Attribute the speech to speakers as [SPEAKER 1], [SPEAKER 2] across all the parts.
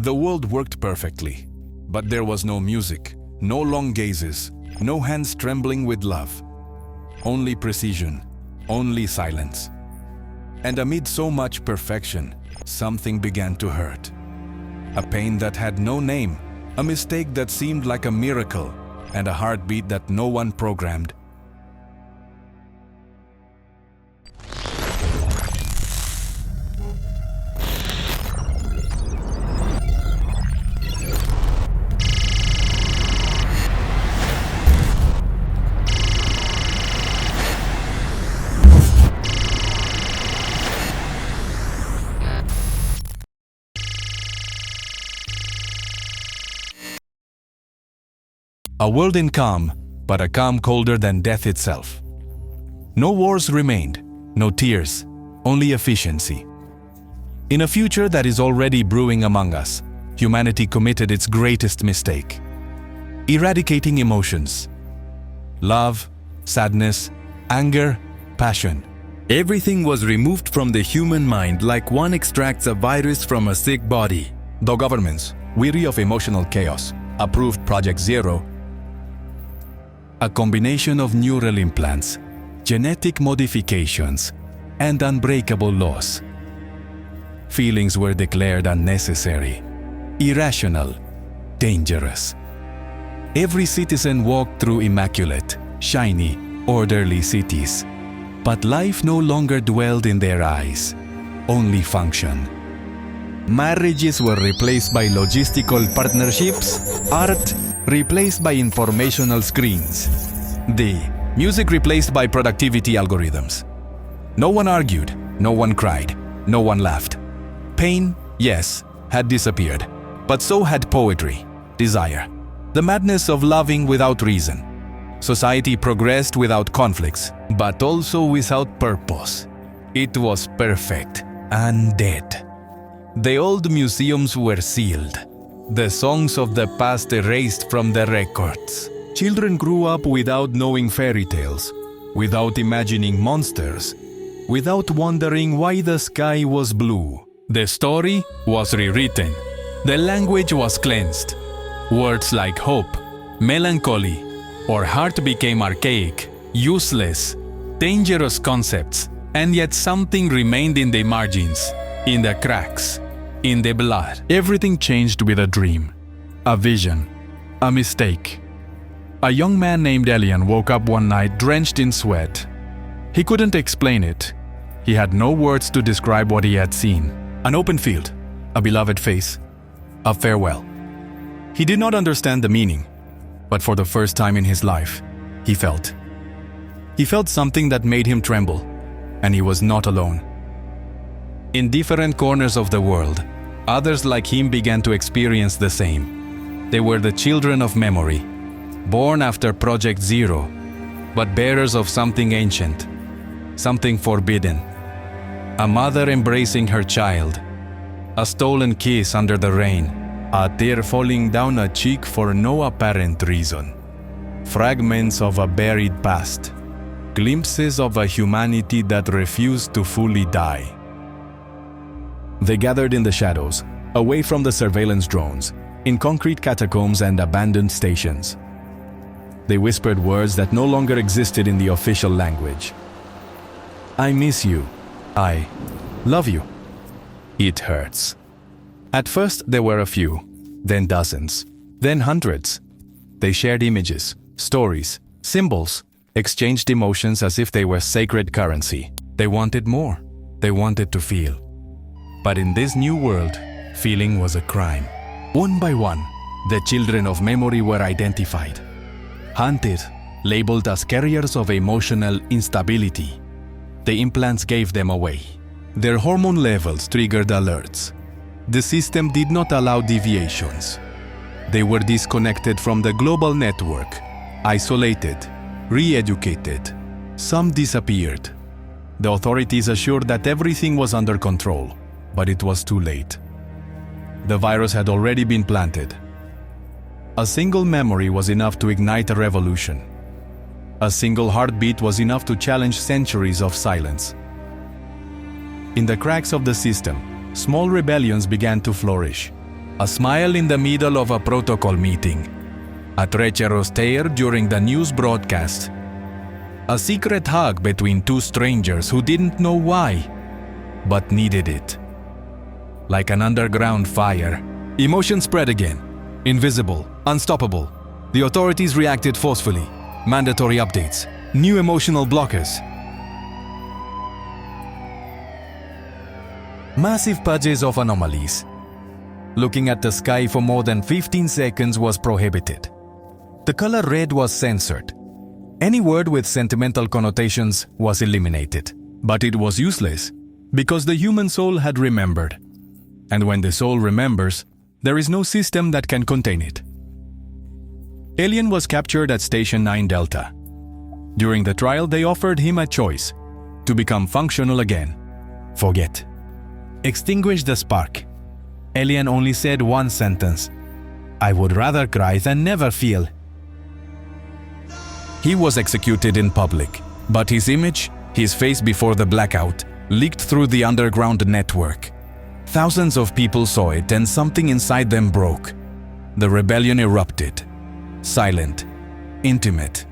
[SPEAKER 1] The world worked perfectly, but there was no music, no long gazes, no hands trembling with love. Only precision, only silence. And amid so much perfection, something began to hurt. A pain that had no name, a mistake that seemed like a miracle, and a heartbeat that no one programmed. A world in calm, but a calm colder than death itself. No wars remained, no tears, only efficiency. In a future that is already brewing among us, humanity committed its greatest mistake: eradicating emotions. Love, sadness, anger, passion.
[SPEAKER 2] Everything was removed from the human mind like one extracts a virus from a sick body.
[SPEAKER 1] The governments, weary of emotional chaos, approved Project Zero, a combination of neural implants, genetic modifications, and unbreakable laws. Feelings were declared unnecessary, irrational, dangerous. Every citizen walked through immaculate, shiny, orderly cities. But life no longer dwelled in their eyes, only function. Marriages were replaced by logistical partnerships, art replaced by informational screens, the music replaced by productivity algorithms. No one argued, no one cried, no one laughed. Pain, yes, had disappeared, but so had poetry, desire, the madness of loving without reason. Society progressed without conflicts, but also without purpose. It was perfect and dead. The old museums were sealed, the songs of the past erased from the records. Children grew up without knowing fairy tales, without imagining monsters, without wondering why the sky was blue. The story was rewritten. The language was cleansed. Words like hope, melancholy, or heart became archaic, useless, dangerous concepts, and yet something remained in the margins, in the cracks, in the blood. Everything changed with a dream, a vision, a mistake. A young man named Elian woke up one night drenched in sweat. He couldn't explain it. He had no words to describe what he had seen. An open field, a beloved face, a farewell. He did not understand the meaning, but for the first time in his life, he felt. He felt something that made him tremble, and he was not alone. In different corners of the world, others like him began to experience the same. They were the children of memory, born after Project Zero, but bearers of something ancient, something forbidden. A mother embracing her child, a stolen kiss under the rain, a tear falling down a cheek for no apparent reason. Fragments of a buried past, glimpses of a humanity that refused to fully die. They gathered in the shadows, away from the surveillance drones, in concrete catacombs and abandoned stations. They whispered words that no longer existed in the official language. I miss you. I love you. It hurts. At first there were a few, then dozens, then hundreds. They shared images, stories, symbols, exchanged emotions as if they were sacred currency. They wanted more. They wanted to feel. But in this new world, feeling was a crime. One by one, the children of memory were identified, hunted, labeled as carriers of emotional instability. The implants gave them away. Their hormone levels triggered alerts. The system did not allow deviations. They were disconnected from the global network, isolated, re-educated. Some disappeared. The authorities assured that everything was under control, but it was too late. The virus had already been planted. A single memory was enough to ignite a revolution. A single heartbeat was enough to challenge centuries of silence. In the cracks of the system, small rebellions began to flourish. A smile in the middle of a protocol meeting. A treacherous stare during the news broadcast. A secret hug between two strangers who didn't know why, but needed it. Like an underground fire, emotion spread again. Invisible, unstoppable. The authorities reacted forcefully. Mandatory updates. New emotional blockers. Massive purges of anomalies. Looking at the sky for more than 15 seconds was prohibited. The color red was censored. Any word with sentimental connotations was eliminated. But it was useless, because the human soul had remembered. And when the soul remembers, there is no system that can contain it. Elian was captured at Station 9 Delta. During the trial, they offered him a choice: to become functional again. Forget. Extinguish the spark. Elian only said one sentence: "I would rather cry than never feel." He was executed in public, but his image, his face before the blackout, leaked through the underground network. Thousands of people saw it and something inside them broke. The rebellion erupted. Silent, intimate,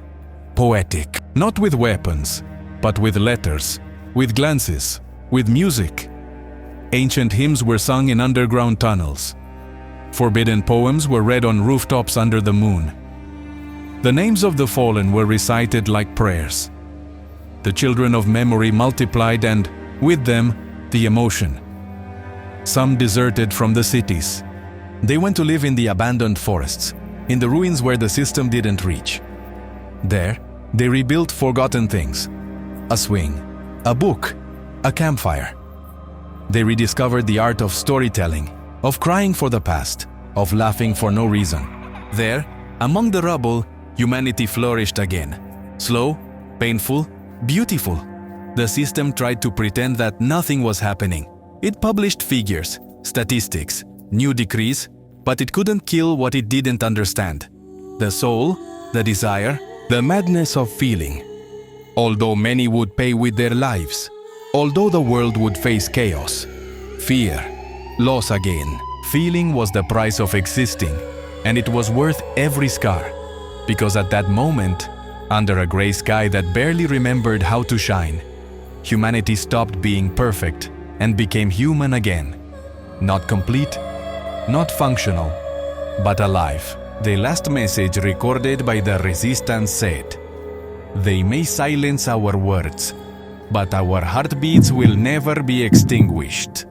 [SPEAKER 1] poetic. Not with weapons, but with letters, with glances, with music. Ancient hymns were sung in underground tunnels. Forbidden poems were read on rooftops under the moon. The names of the fallen were recited like prayers. The children of memory multiplied and, with them, the emotion. Some deserted from the cities. They went to live in the abandoned forests, in the ruins where the system didn't reach. There, they rebuilt forgotten things. A swing, a book, a campfire. They rediscovered the art of storytelling, of crying for the past, of laughing for no reason. There, among the rubble, humanity flourished again. Slow, painful, beautiful. The system tried to pretend that nothing was happening. It published figures, statistics, new decrees, but it couldn't kill what it didn't understand. The soul, the desire, the madness of feeling. Although many would pay with their lives, although the world would face chaos, fear, loss again, feeling was the price of existing, and it was worth every scar. Because at that moment, under a gray sky that barely remembered how to shine, humanity stopped being perfect and became human again. Not complete, not functional, but alive. The last message recorded by the resistance said, "They may silence our words, but our heartbeats will never be extinguished."